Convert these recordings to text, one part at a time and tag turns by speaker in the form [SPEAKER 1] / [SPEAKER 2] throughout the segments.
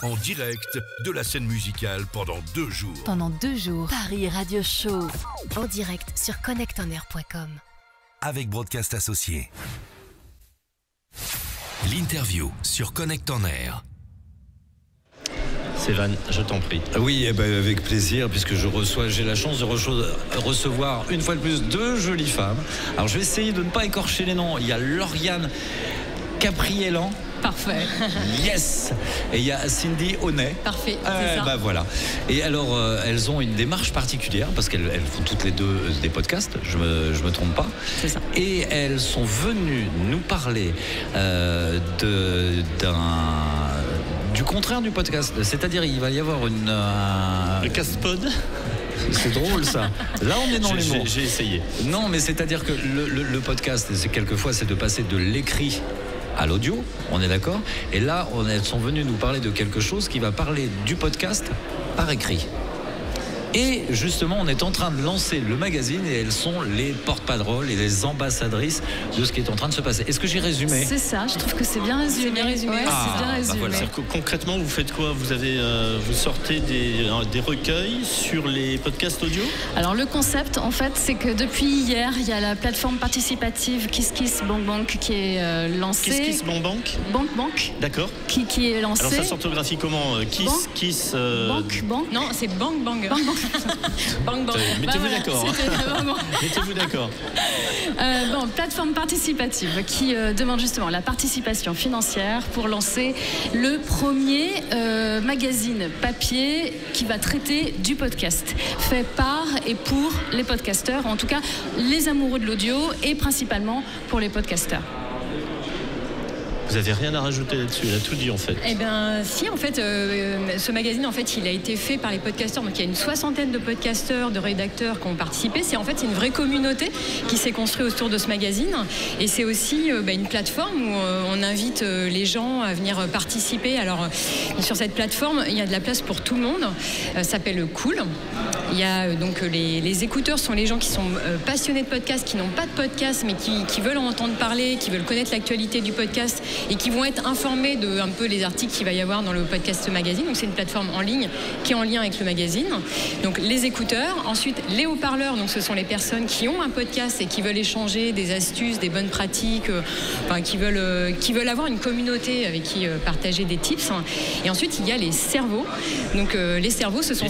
[SPEAKER 1] en direct de la scène musicale pendant 2 jours.
[SPEAKER 2] Pendant 2 jours, Paris Radio Show, en direct sur connectonair.com.
[SPEAKER 1] Avec Broadcast Associés. L'interview sur Connect en Air.
[SPEAKER 3] Sévan, je t'en prie.
[SPEAKER 4] Oui, avec plaisir, puisque j'ai la chance de recevoir une fois de plus 2 jolies femmes. Alors je vais essayer de ne pas écorcher les noms. Il y a Lauriane Capriélan.
[SPEAKER 5] Parfait.
[SPEAKER 4] Yes. Et il y a Cindy Honnet.
[SPEAKER 5] Parfait. C'est ça.
[SPEAKER 4] Voilà. Et alors, elles ont une démarche particulière parce qu'elles font toutes les deux des podcasts. Je me trompe pas.
[SPEAKER 5] C'est ça.
[SPEAKER 4] Et elles sont venues nous parler du contraire du podcast. C'est-à-dire, il va y avoir
[SPEAKER 3] le cast-pod.
[SPEAKER 4] C'est drôle ça. Là on est dans les mots.
[SPEAKER 3] J'ai essayé.
[SPEAKER 4] Non, mais c'est-à-dire que le podcast, quelquefois, c'est de passer de l'écrit à l'audio, on est d'accord. Et là, elles sont venues nous parler de quelque chose qui va parler du podcast par écrit. Et justement, on est en train de lancer le magazine et elles sont les porte-parole et les ambassadrices de ce qui est en train de se passer. Est-ce que j'ai résumé ?
[SPEAKER 5] C'est ça, je trouve que c'est bien résumé.
[SPEAKER 2] C'est bien résumé.
[SPEAKER 5] Ouais, c'est bien résumé.
[SPEAKER 4] Voilà.
[SPEAKER 3] Concrètement, vous faites quoi ? Vous sortez des recueils sur les podcasts audio ?
[SPEAKER 5] Alors le concept, en fait, c'est que depuis hier, il y a la plateforme participative KissKissBankBank qui est lancée.
[SPEAKER 3] KissKissBankBank ?
[SPEAKER 5] BankBank.
[SPEAKER 3] D'accord.
[SPEAKER 5] Qui est lancée.
[SPEAKER 3] Alors ça s'orthographie comment ? Kiss.
[SPEAKER 5] Bank.
[SPEAKER 6] Non, c'est Bang Bang.
[SPEAKER 5] Bang Bang.
[SPEAKER 3] Mettez-vous
[SPEAKER 5] Bah,
[SPEAKER 3] d'accord.
[SPEAKER 5] Voilà,
[SPEAKER 3] Mettez-vous d'accord.
[SPEAKER 5] Plateforme participative qui demande justement la participation financière pour lancer le premier magazine papier qui va traiter du podcast, fait par et pour les podcasteurs, en tout cas les amoureux de l'audio et principalement pour les podcasteurs.
[SPEAKER 3] Vous n'avez rien à rajouter là-dessus, il a tout dit en fait.
[SPEAKER 6] Eh bien, si, en fait, ce magazine, en fait, il a été fait par les podcasteurs. Donc, il y a une 60aine de podcasteurs, de rédacteurs qui ont participé. C'est une vraie communauté qui s'est construite autour de ce magazine. Et c'est aussi une plateforme où on invite les gens à venir participer. Alors, sur cette plateforme, il y a de la place pour tout le monde. Ça s'appelle Cool. Il y a donc les écouteurs sont les gens qui sont passionnés de podcast, qui n'ont pas de podcast, mais qui veulent en entendre parler, qui veulent connaître l'actualité du podcast et qui vont être informés de un peu les articles qu'il va y avoir dans le podcast magazine. Donc c'est une plateforme en ligne qui est en lien avec le magazine. Donc les écouteurs, ensuite les haut-parleurs, donc ce sont les personnes qui ont un podcast et qui veulent échanger des astuces, des bonnes pratiques, qui veulent avoir une communauté avec qui partager des tips. Et ensuite il y a les cerveaux. Donc les cerveaux, ce sont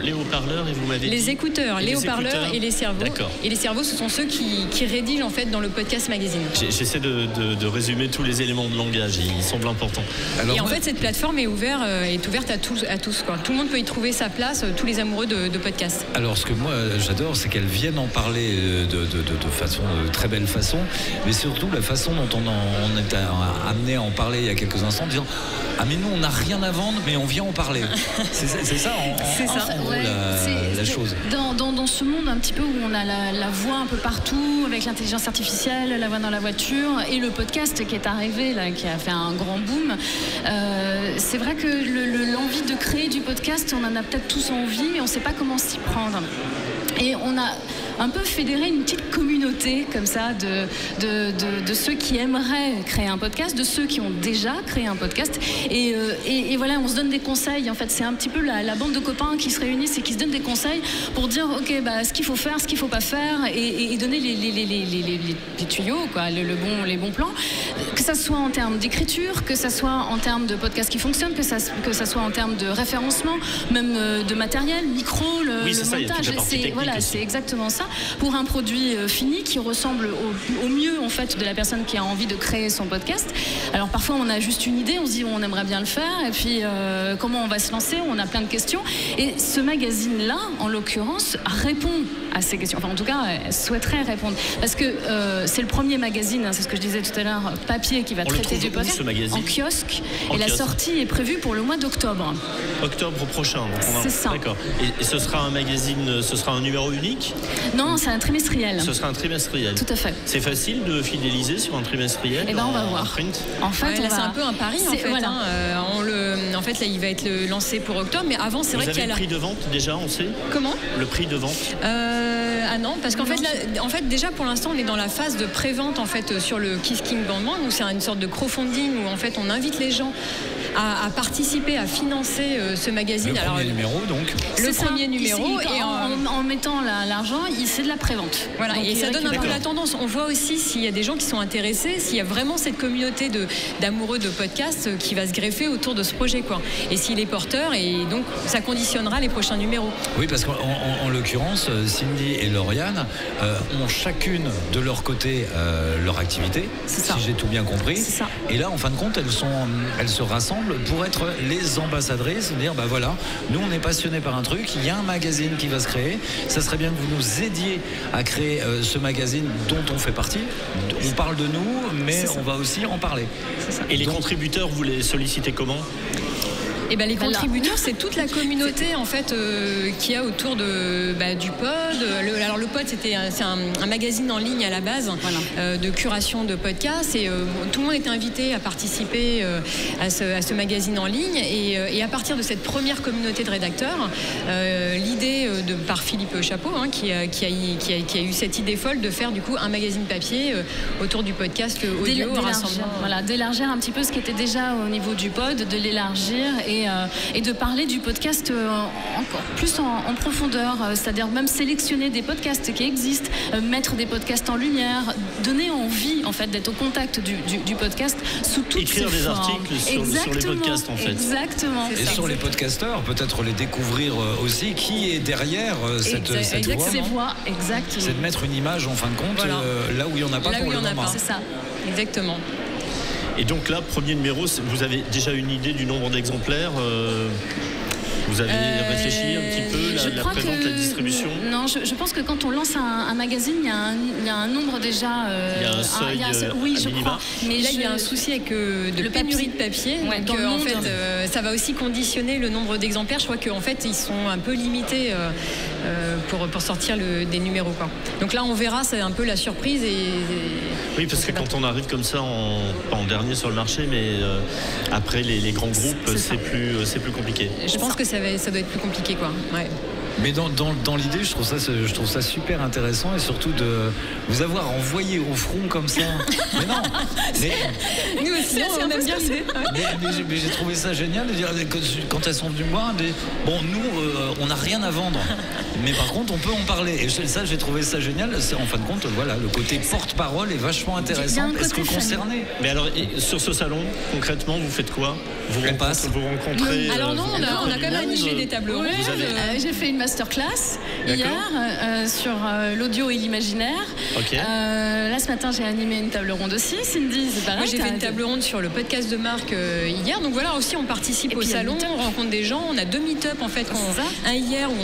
[SPEAKER 3] les haut-parleurs et vous m'avez dit
[SPEAKER 6] les écouteurs, les haut-parleurs et les cerveaux.
[SPEAKER 3] D'accord.
[SPEAKER 6] Et les cerveaux, ce sont ceux qui rédigent en fait dans le podcast magazine.
[SPEAKER 3] J'essaie de résumer tous les éléments de langage, ils semblent importants.
[SPEAKER 6] Alors, et en fait, cette plateforme est ouverte à tous quoi. Tout le monde peut y trouver sa place, tous les amoureux de podcasts.
[SPEAKER 4] Alors, ce que moi j'adore, c'est qu'elles viennent en parler de très belle façon, mais surtout la façon dont on est amené à en parler il y a quelques instants, en disant ah mais nous on n'a rien à vendre, mais on vient en parler. C'est ça, en gros, la chose.
[SPEAKER 5] Dans ce monde un petit peu où on a la voix un peu partout, avec l'intelligence artificielle, la voix dans la voiture et le podcast qui est arrivé là, qui a fait un grand boom. C'est vrai que l'envie de créer du podcast, on en a peut-être tous envie, mais on ne sait pas comment s'y prendre. Et on a un peu fédéré une petite communauté comme ça de ceux qui aimeraient créer un podcast, de ceux qui ont déjà créé un podcast. Et voilà, on se donne des conseils. En fait, c'est un petit peu la bande de copains qui se réunissent et qui se donnent des conseils pour dire ok, ce qu'il faut faire, ce qu'il ne faut pas faire, et donner les tuyaux, quoi, les bons plans. Que ça soit en termes d'écriture, que ça soit en termes de podcast qui fonctionne, que ça soit en termes de référencement, même de matériel, micro, le montage. C'est exactement ça. Pour un produit fini qui ressemble au mieux en fait de la personne qui a envie de créer son podcast. Alors parfois on a juste une idée, on se dit on aimerait bien le faire, et puis comment on va se lancer, on a plein de questions. Et ce magazine-là, en l'occurrence, répond à ces questions. Enfin en tout cas, elle souhaiterait répondre. Parce que c'est le premier magazine, c'est ce que je disais tout à l'heure, papier qui va traiter du podcast en kiosque. Et la sortie est prévue pour le mois d'octobre.
[SPEAKER 3] Octobre prochain.
[SPEAKER 5] C'est ça.
[SPEAKER 3] D'accord. Et ce sera un magazine, ce sera un numéro unique ?
[SPEAKER 5] Non, c'est un trimestriel.
[SPEAKER 3] Ce sera un trimestriel.
[SPEAKER 5] Tout à fait.
[SPEAKER 3] C'est facile de fidéliser sur un trimestriel.
[SPEAKER 5] Eh ben, on va voir.
[SPEAKER 3] Print.
[SPEAKER 5] En fait,
[SPEAKER 6] c'est un peu un pari en fait.
[SPEAKER 5] Voilà.
[SPEAKER 6] En fait, là, il va être lancé pour octobre, mais avant, c'est vrai qu'il y a
[SPEAKER 3] le prix de vente déjà, on sait.
[SPEAKER 6] Comment ?
[SPEAKER 3] Le prix de vente.
[SPEAKER 6] Ah non, parce qu'en fait, là, déjà pour l'instant, on est dans la phase de pré-vente en fait sur le KissKissBankBank, où c'est une sorte de crowdfunding où en fait on invite les gens a participé à financer ce magazine.
[SPEAKER 4] Le premier numéro, donc.
[SPEAKER 6] Le premier numéro.
[SPEAKER 5] Et en mettant l'argent, c'est de la prévente.
[SPEAKER 6] Voilà, donc, et ça donne un peu la tendance. On voit aussi s'il y a des gens qui sont intéressés, s'il y a vraiment cette communauté d'amoureux de podcasts qui va se greffer autour de ce projet, quoi. Et s'il est porteur, et donc ça conditionnera les prochains numéros.
[SPEAKER 4] Oui, parce qu'en l'occurrence, Cindy et Lauriane ont chacune de leur côté leur activité, si j'ai tout bien compris.
[SPEAKER 5] C'est ça.
[SPEAKER 4] Et là, en fin de compte, elles se rassemblent pour être les ambassadrices, dire bah voilà, nous on est passionnés par un truc, il y a un magazine qui va se créer, ça serait bien que vous nous aidiez à créer ce magazine dont on fait partie. On parle de nous, mais on va aussi en parler.
[SPEAKER 3] Et les contributeurs, vous les sollicitez comment ?
[SPEAKER 6] Et ben les contributeurs, c'est toute la communauté en fait qu'il y a autour du pod. Alors le pod, c'est un magazine en ligne à la base, de curation de podcasts, et tout le monde est invité à participer à ce magazine en ligne. Et à partir de cette première communauté de rédacteurs, l'idée par Philippe Chapeau, qui a eu cette idée folle de faire du coup un magazine papier autour du podcast audio,
[SPEAKER 5] d'élargir un petit peu ce qui était déjà au niveau du pod, de l'élargir et de parler du podcast encore plus en profondeur, c'est-à-dire même sélectionner des podcasts qui existent, mettre des podcasts en lumière, donner envie en fait d'être au contact du podcast sous toutes ses formes.
[SPEAKER 3] Écrire des articles sur les podcasts en fait.
[SPEAKER 5] Exactement.
[SPEAKER 4] Et sur les podcasteurs, peut-être les découvrir aussi, qui est derrière cette voix.
[SPEAKER 5] Exactement.
[SPEAKER 4] C'est de mettre une image en fin de compte là où il n'y en a pas pour le moment.
[SPEAKER 6] C'est ça, exactement.
[SPEAKER 3] Et donc là, premier numéro, vous avez déjà une idée du nombre d'exemplaires vous avez réfléchi un petit peu la prévente, la distribution?
[SPEAKER 5] Non, je pense que quand on lance un magazine, il y a un nombre déjà.
[SPEAKER 3] Il y a un seuil.
[SPEAKER 5] Oui, je crois.
[SPEAKER 6] Mais là, il y a un souci avec le pénurie de papier.
[SPEAKER 5] Ouais,
[SPEAKER 6] donc, en fait, ça va aussi conditionner le nombre d'exemplaires. Je crois qu'en fait, ils sont un peu limités pour sortir des numéros, quoi. Donc là, on verra. C'est un peu la surprise.
[SPEAKER 3] Oui, parce que quand on arrive comme ça, pas en dernier sur le marché, mais après les grands groupes, c'est plus compliqué.
[SPEAKER 6] Je pense que ça doit être plus compliqué, quoi. Ouais.
[SPEAKER 4] Mais dans l'idée, je trouve ça super intéressant, et surtout de vous avoir envoyé au front comme ça. Mais non,
[SPEAKER 6] nous aussi, on aime bien l'idée.
[SPEAKER 4] Mais j'ai trouvé ça génial de dire, quand elles sont venues me voir, bon, nous, on n'a rien à vendre, mais par contre, on peut en parler. Et ça, j'ai trouvé ça génial. C'est, en fin de compte, voilà, le côté porte-parole est vachement intéressant. Est-ce que concerné?
[SPEAKER 3] Mais alors, sur ce salon, concrètement, vous faites quoi? Vous rencontrez.
[SPEAKER 6] Alors non, on a quand même animé des tables rondes.
[SPEAKER 5] J'ai fait une masterclass hier sur l'audio et l'imaginaire.
[SPEAKER 3] Okay.
[SPEAKER 5] Là, ce matin, j'ai animé une table ronde aussi. Cindy, c'est pareil.
[SPEAKER 6] Moi, j'ai fait une table ronde sur le podcast de Marc hier. Donc voilà, aussi, on participe au salon, on rencontre des gens. On a 2 meet-up en fait. Un hier où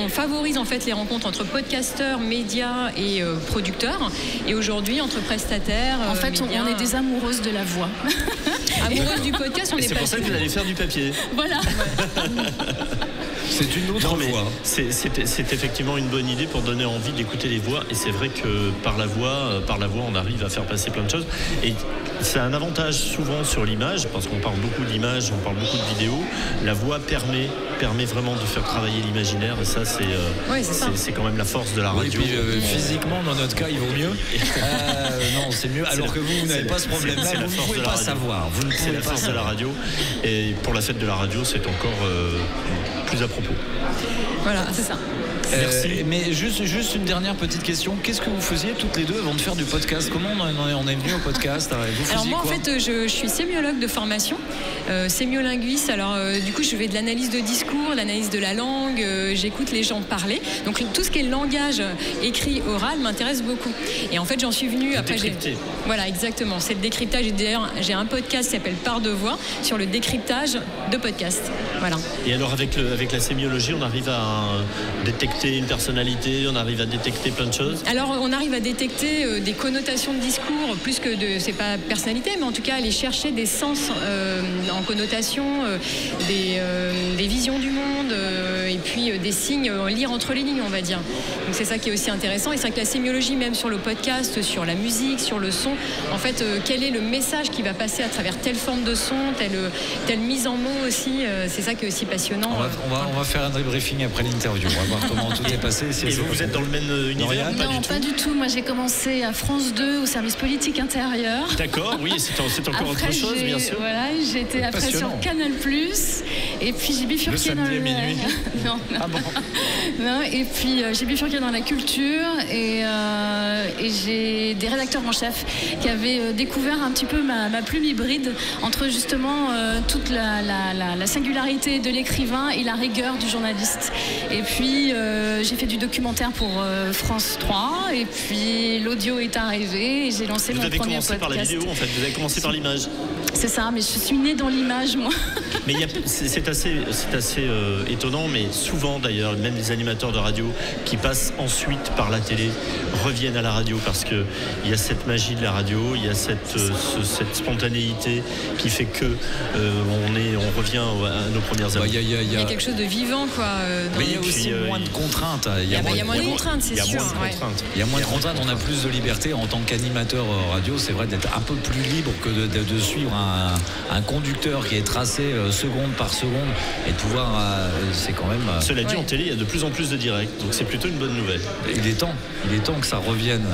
[SPEAKER 6] on favorise en fait les rencontres entre podcasteurs, médias et producteurs. Et aujourd'hui, entre prestataires.
[SPEAKER 5] En fait, on est des amoureuses de la voix.
[SPEAKER 6] Amoureuses du podcast, on est pas.
[SPEAKER 3] C'est pour ça que vous allez faire du papier.
[SPEAKER 5] Voilà.
[SPEAKER 4] C'est une autre voix.
[SPEAKER 3] C'est effectivement une bonne idée pour donner envie d'écouter les voix. Et c'est vrai que par la voix, on arrive à faire passer plein de choses. Et c'est un avantage souvent sur l'image, parce qu'on parle beaucoup d'image, on parle beaucoup de vidéos. La voix permet vraiment de faire travailler l'imaginaire. Et ça, c'est quand même la force de la radio.
[SPEAKER 4] Oui, puis, physiquement, dans notre cas, il vaut mieux. Non, c'est mieux. Alors que vous n'avez pas ce problème-là. Vous ne pouvez pas savoir.
[SPEAKER 3] C'est la force de la radio. Et pour la fête de la radio, c'est encore plus à propos.
[SPEAKER 6] Voilà, c'est ça.
[SPEAKER 3] Merci.
[SPEAKER 4] Mais juste une dernière petite question. Qu'est-ce que vous faisiez toutes les deux avant de faire du podcast? Comment on est venu au podcast?
[SPEAKER 6] Alors moi, en fait, je suis sémiologue de formation, sémiolinguiste. Alors du coup, je fais de l'analyse de discours, l'analyse de la langue. J'écoute les gens parler. Donc tout ce qui est langage écrit, oral m'intéresse beaucoup. Et en fait, j'en suis venue après. Voilà, exactement. C'est le décryptage. Et d'ailleurs, j'ai un podcast qui s'appelle Part de voix sur le décryptage de podcasts. Voilà.
[SPEAKER 3] Et alors avec la sémiologie, on arrive à détecter une personnalité, on arrive à détecter plein de choses? Alors
[SPEAKER 6] on arrive à détecter des connotations de discours, plus que c'est pas personnalité, mais en tout cas aller chercher des sens en connotation, des visions vision du monde et puis des signes, lire entre les lignes, on va dire. Donc c'est ça qui est aussi intéressant. Et c'est vrai que la sémiologie, même sur le podcast, sur la musique, sur le son, en fait, quel est le message qui va passer à travers telle forme de son, telle mise en mots aussi, c'est ça qui est aussi passionnant.
[SPEAKER 4] On va faire un débriefing après l'interview. On va voir comment tout est passé.
[SPEAKER 3] Et vous êtes dans le même univers?
[SPEAKER 5] Non, pas du tout. Moi, j'ai commencé à France 2 au service politique intérieur.
[SPEAKER 3] D'accord, oui, c'est encore
[SPEAKER 5] après,
[SPEAKER 3] autre chose, bien sûr.
[SPEAKER 5] Voilà, j'ai été après sur Canal+, et puis j'ai bifurqué
[SPEAKER 4] le samedi à minuit.
[SPEAKER 5] Non.
[SPEAKER 3] Ah bon?
[SPEAKER 5] Non, et puis j'ai bifurqué dans la culture et j'ai des rédacteurs en chef qui avaient découvert un petit peu ma plume hybride entre justement toute la singularité de l'écrivain et la rigueur du journaliste. Et puis j'ai fait du documentaire pour France 3 et puis l'audio est arrivé et j'ai lancé mon premier podcast.
[SPEAKER 3] Vous avez commencé par la vidéo en fait, vous avez commencé par l'image.
[SPEAKER 5] C'est ça, mais je suis née dans l'image, moi.
[SPEAKER 3] Mais c'est assez étonnant, mais souvent d'ailleurs, même les animateurs de radio qui passent ensuite par la télé reviennent à la radio parce qu'il y a cette magie de la radio, il y a cette spontanéité qui fait que on revient à nos premières amours.
[SPEAKER 6] Il y a quelque chose de vivant, quoi.
[SPEAKER 4] Mais il y a aussi moins de contraintes.
[SPEAKER 6] Il y a moins de contraintes, c'est sûr.
[SPEAKER 4] Il y a moins de contraintes, on a plus de liberté en tant qu'animateur radio, c'est vrai d'être un peu plus libre que de suivre un conducteur qui est tracé seconde par seconde et de pouvoir c'est quand même
[SPEAKER 3] cela dit en télé il y a de plus en plus de directs, donc c'est plutôt une bonne nouvelle.
[SPEAKER 4] Il est temps que ça revienne.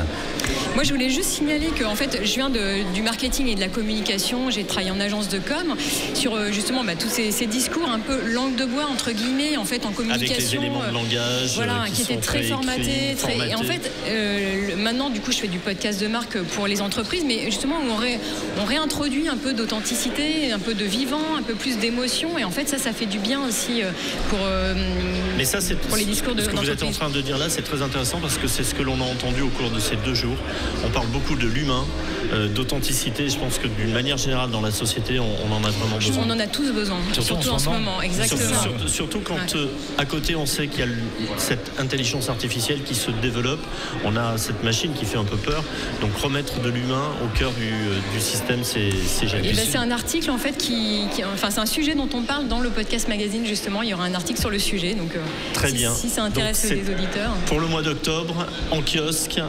[SPEAKER 6] Moi je voulais juste signaler que en fait je viens du marketing et de la communication, j'ai travaillé en agence de com sur justement tous ces discours un peu langue de bois entre guillemets en fait en communication.
[SPEAKER 3] Avec les éléments de langage
[SPEAKER 6] qui étaient très formatés. Et en fait maintenant du coup je fais du podcast de marque pour les entreprises, mais justement on réintroduit un peu d'authenticité, un peu de vivant, un peu plus d'émotion, et en fait ça fait du bien aussi pour les discours de
[SPEAKER 3] ce que vous êtes en train de dire là, c'est très intéressant parce que c'est ce que l'on a entendu au cours de ces 2 jours. On parle beaucoup de l'humain, d'authenticité. Je pense que d'une manière générale dans la société on en a vraiment besoin.
[SPEAKER 6] On en a tous besoin, surtout en ce moment. Exactement.
[SPEAKER 3] Surtout quand à côté on sait qu'il y a cette intelligence artificielle qui se développe, on a cette machine qui fait un peu peur, donc remettre de l'humain au cœur du système, c'est génial.
[SPEAKER 6] C'est un article en fait c'est un sujet dont on parle dans le podcast magazine justement. Il y aura un article sur le sujet, donc
[SPEAKER 3] très bien.
[SPEAKER 6] Si ça intéresse les auditeurs.
[SPEAKER 3] Pour le mois d'octobre, en kiosque,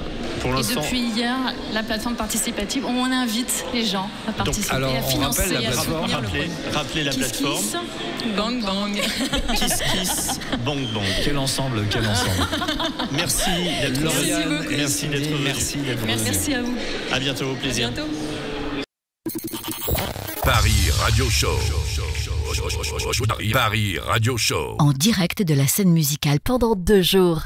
[SPEAKER 3] pour l'instant.
[SPEAKER 5] Et depuis hier, la plateforme participative, on invite les gens à participer, à financer, à soutenir le projet.
[SPEAKER 3] Rappelez la plateforme.
[SPEAKER 6] Kiss, bang bang.
[SPEAKER 3] Kiss, bang bang.
[SPEAKER 4] Quel ensemble.
[SPEAKER 3] Merci d'être venu.
[SPEAKER 6] Merci beaucoup. Merci à vous.
[SPEAKER 3] À bientôt, au plaisir.
[SPEAKER 6] À bientôt.
[SPEAKER 1] Paris Radio Show. Paris Radio Show.
[SPEAKER 2] En direct de la scène musicale pendant 2 jours.